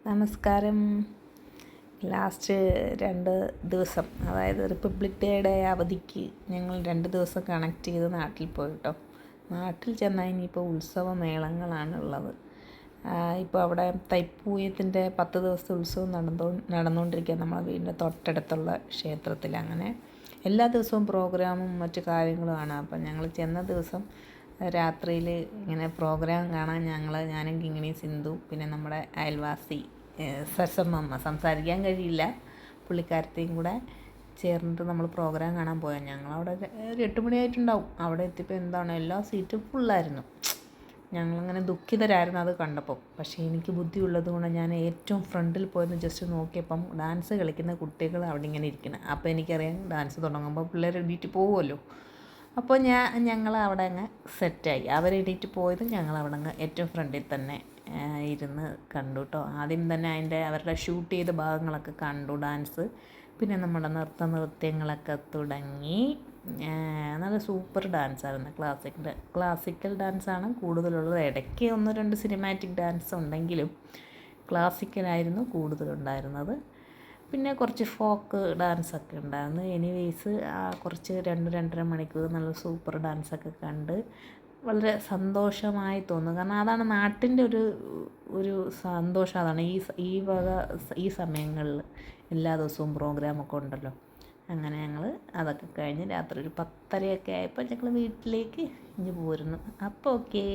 നമസ്കാരം. ലാസ്റ്റ് 2 ദിവസം, അതായത് റിപ്പബ്ലിക് ഡേയുടെ അവധിക്ക് ഞങ്ങൾ 2 ദിവസം കണക്ട് ചെയ്ത് നാട്ടിൽ പോയി കേട്ടോ. നാട്ടിൽ ചെന്നാൽ ഇനിയിപ്പോൾ ഉത്സവമേളങ്ങളാണ് ഉള്ളത്. ഇപ്പോൾ അവിടെ തൈപ്പൂയത്തിൻ്റെ 10 ദിവസത്തെ ഉത്സവം നടന്നുകൊണ്ടിരിക്കുക നമ്മളെ വീടിൻ്റെ തൊട്ടടുത്തുള്ള ക്ഷേത്രത്തിൽ. അങ്ങനെ എല്ലാ ദിവസവും പ്രോഗ്രാമും മറ്റു കാര്യങ്ങളുമാണ്. അപ്പം ഞങ്ങൾ ചെന്ന ദിവസം രാത്രിയിൽ ഇങ്ങനെ പ്രോഗ്രാം കാണാൻ ഞാനും കിങ്ങിണി സിന്ധു, പിന്നെ നമ്മുടെ അയൽവാസി സരസമ്മ, സംസാരിക്കാൻ കഴിയില്ല, പുള്ളിക്കാരത്തെയും കൂടെ ചേർന്നിട്ട് നമ്മൾ പ്രോഗ്രാം കാണാൻ പോയാൽ ഞങ്ങളവിടെ ഒരു 8 മണിയായിട്ടുണ്ടാവും. അവിടെ എത്തിയപ്പോൾ എന്താണ്, എല്ലാ സീറ്റും ഫുള്ളായിരുന്നു. ഞങ്ങളങ്ങനെ ദുഃഖിതരായിരുന്നു അത് കണ്ടപ്പോൾ. പക്ഷേ എനിക്ക് ബുദ്ധിയുള്ളത് കൊണ്ട് ഞാൻ ഏറ്റവും ഫ്രണ്ടിൽ പോയെന്ന് ജസ്റ്റ് നോക്കിയപ്പം ഡാൻസ് കളിക്കുന്ന കുട്ടികൾ അവിടെ ഇങ്ങനെ ഇരിക്കണം. അപ്പോൾ എനിക്കറിയാം ഡാൻസ് തുടങ്ങുമ്പോൾ പിള്ളേർ എണീറ്റ് പോകുമല്ലോ. അപ്പോൾ ഞങ്ങൾ അവിടെ അങ്ങ് സെറ്റായി. അവരെണീറ്റ് പോയത് ഞങ്ങളവിടെ അങ്ങ് ഏറ്റവും ഫ്രണ്ടിൽ തന്നെ ഇരുന്ന് കണ്ടു കേട്ടോ. ആദ്യം തന്നെ അവരുടെ ഷൂട്ട് ചെയ്ത ഭാഗങ്ങളൊക്കെ കണ്ടു, ഡാൻസ്. പിന്നെ നമ്മുടെ നൃത്യങ്ങളൊക്കെ തുടങ്ങി. നല്ല സൂപ്പർ ഡാൻസായിരുന്നു. ക്ലാസിക്കൽ ഡാൻസാണ് കൂടുതലുള്ളത്. ഇടയ്ക്ക് 1-2 സിനിമാറ്റിക് ഡാൻസ് ഉണ്ടെങ്കിലും ക്ലാസിക്കലായിരുന്നു കൂടുതലുണ്ടായിരുന്നത്. പിന്നെ കുറച്ച് ഫോക്ക് ഡാൻസൊക്കെ ഉണ്ടായിരുന്നു. എനിവേയ്സ് കുറച്ച് 2-2.5 മണിക്കൂർ നല്ല സൂപ്പർ ഡാൻസൊക്കെ കണ്ട് വളരെ സന്തോഷമായി തോന്നുന്നു. കാരണം അതാണ് നാട്ടിൻ്റെ ഒരു സന്തോഷം. അതാണ് ഈ സമയങ്ങളിൽ എല്ലാ ദിവസവും പ്രോഗ്രാമൊക്കെ ഉണ്ടല്ലോ. അങ്ങനെ ഞങ്ങൾ അതൊക്കെ കഴിഞ്ഞ് രാത്രി ഒരു 10:30 ആയപ്പോൾ ഞങ്ങൾ വീട്ടിലേക്ക് ഇഞ്ഞ് പോരുന്നു. അപ്പോൾ ഓക്കേ.